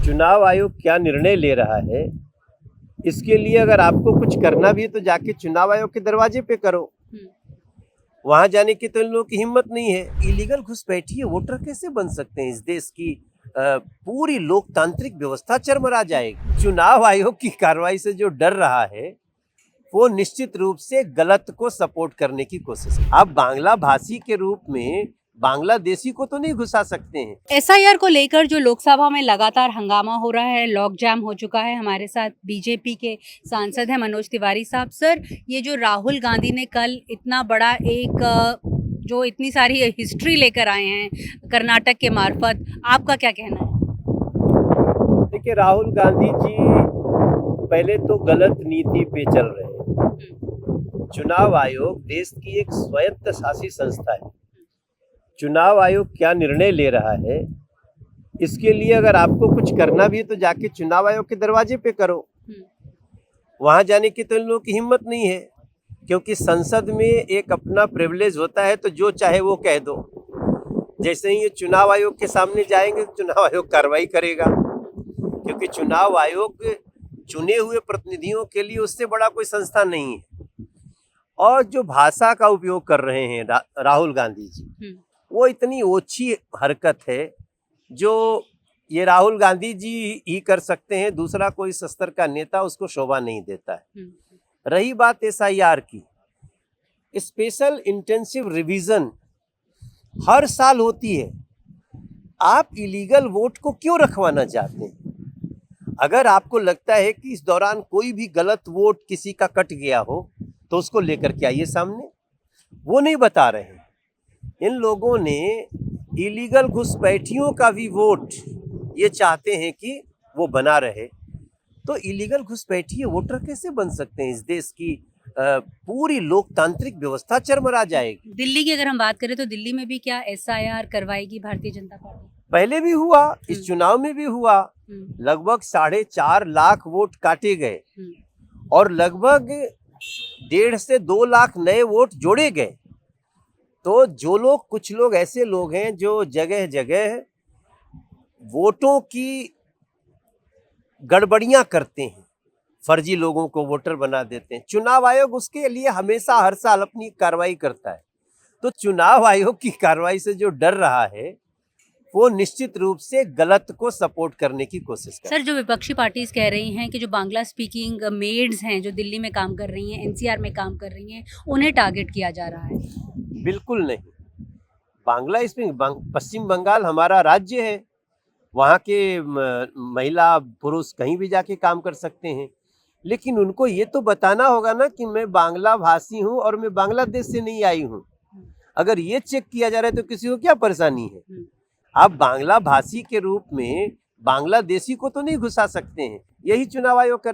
चुनाव आयोग क्या निर्णय ले रहा है, इसके लिए अगर आपको कुछ करना भी है तो जाके चुनाव आयोग के दरवाजे पे करो। वहां जाने की तो इन लोगों की हिम्मत नहीं है। इलीगल घुसपैठिए वोटर कैसे बन सकते हैं? इस देश की पूरी लोकतांत्रिक व्यवस्था चरमरा जाएगी। चुनाव आयोग की कार्रवाई से जो डर रहा है वो निश्चित रूप से गलत को सपोर्ट करने की कोशिश है। आप बांग्ला भाषी के रूप में बांग्लादेशी को तो नहीं घुसा सकते हैं। एसआईआर को लेकर जो लोकसभा में लगातार हंगामा हो रहा है, लॉक जैम हो चुका है। हमारे साथ बीजेपी के सांसद हैं मनोज तिवारी साहब। सर, ये जो राहुल गांधी ने कल इतना बड़ा जो इतनी सारी हिस्ट्री लेकर आए हैं कर्नाटक के मार्फत, आपका क्या कहना है? देखिए, राहुल गांधी जी पहले तो गलत नीति पे चल रहे हैं। चुनाव आयोग देश की एक स्वायत्त शासी संस्था है। चुनाव आयोग क्या निर्णय ले रहा है, इसके लिए अगर आपको कुछ करना भी है तो जाके चुनाव आयोग के दरवाजे पे करो। वहां जाने की तो इन लोगों की हिम्मत नहीं है, क्योंकि संसद में एक अपना प्रिविलेज होता है, तो जो चाहे वो कह दो। जैसे ही ये चुनाव आयोग के सामने जाएंगे तो चुनाव आयोग कार्रवाई करेगा, क्योंकि चुनाव आयोग चुने हुए प्रतिनिधियों के लिए उससे बड़ा कोई संस्था नहीं है। और जो भाषा का उपयोग कर रहे हैं राहुल गांधी जी, वो इतनी ओछी हरकत है जो ये राहुल गांधी जी ही कर सकते हैं। दूसरा कोई सस्तर का नेता उसको शोभा नहीं देता है। रही बात एसआईआर की, स्पेशल इंटेंसिव रिवीजन हर साल होती है। आप इलीगल वोट को क्यों रखवाना चाहते हैं? अगर आपको लगता है कि इस दौरान कोई भी गलत वोट किसी का कट गया हो तो उसको लेकर के आइए सामने। वो नहीं बता रहे हैं। इन लोगों ने इलीगल घुसपैठियों का भी वोट ये चाहते हैं कि वो बना रहे। तो इलीगल घुसपैठिए वोटर कैसे बन सकते हैं? इस देश की पूरी लोकतांत्रिक व्यवस्था चरमरा जाएगी। दिल्ली की अगर हम बात करें तो दिल्ली में भी क्या एसआईआर करवाएगी भारतीय जनता पार्टी? पहले भी हुआ, इस चुनाव में भी हुआ। लगभग 4.5 लाख वोट काटे गए और लगभग 1.5 से 2 लाख नए वोट जोड़े गए। तो जो लोग, कुछ लोग ऐसे लोग हैं जो जगह जगह वोटों की गड़बड़ियां करते हैं, फर्जी लोगों को वोटर बना देते हैं। चुनाव आयोग उसके लिए हमेशा हर साल अपनी कार्रवाई करता है। तो चुनाव आयोग की कार्रवाई से जो डर रहा है वो निश्चित रूप से गलत को सपोर्ट करने की कोशिश कर। सर, जो विपक्षी पार्टीज कह रही हैं कि जो बांग्ला स्पीकिंग मेड्स हैं जो दिल्ली में काम कर रही हैं, एनसीआर में काम कर रही हैं, उन्हें टारगेट किया जा रहा है। बिल्कुल नहीं। बांग्ला स्पीकिंग, पश्चिम बंगाल हमारा राज्य है, वहाँ के महिला पुरुष कहीं भी जाके काम कर सकते हैं। लेकिन उनको ये तो बताना होगा ना कि मैं बांग्ला भाषी हूँ और मैं बांग्लादेश से नहीं आई हूँ। अगर ये चेक किया जा रहा है तो किसी को क्या परेशानी है? आप बांग्ला भाषी के रूप में बांग्लादेशी को तो नहीं घुसा सकते हैं। यही चुनाव आयोग का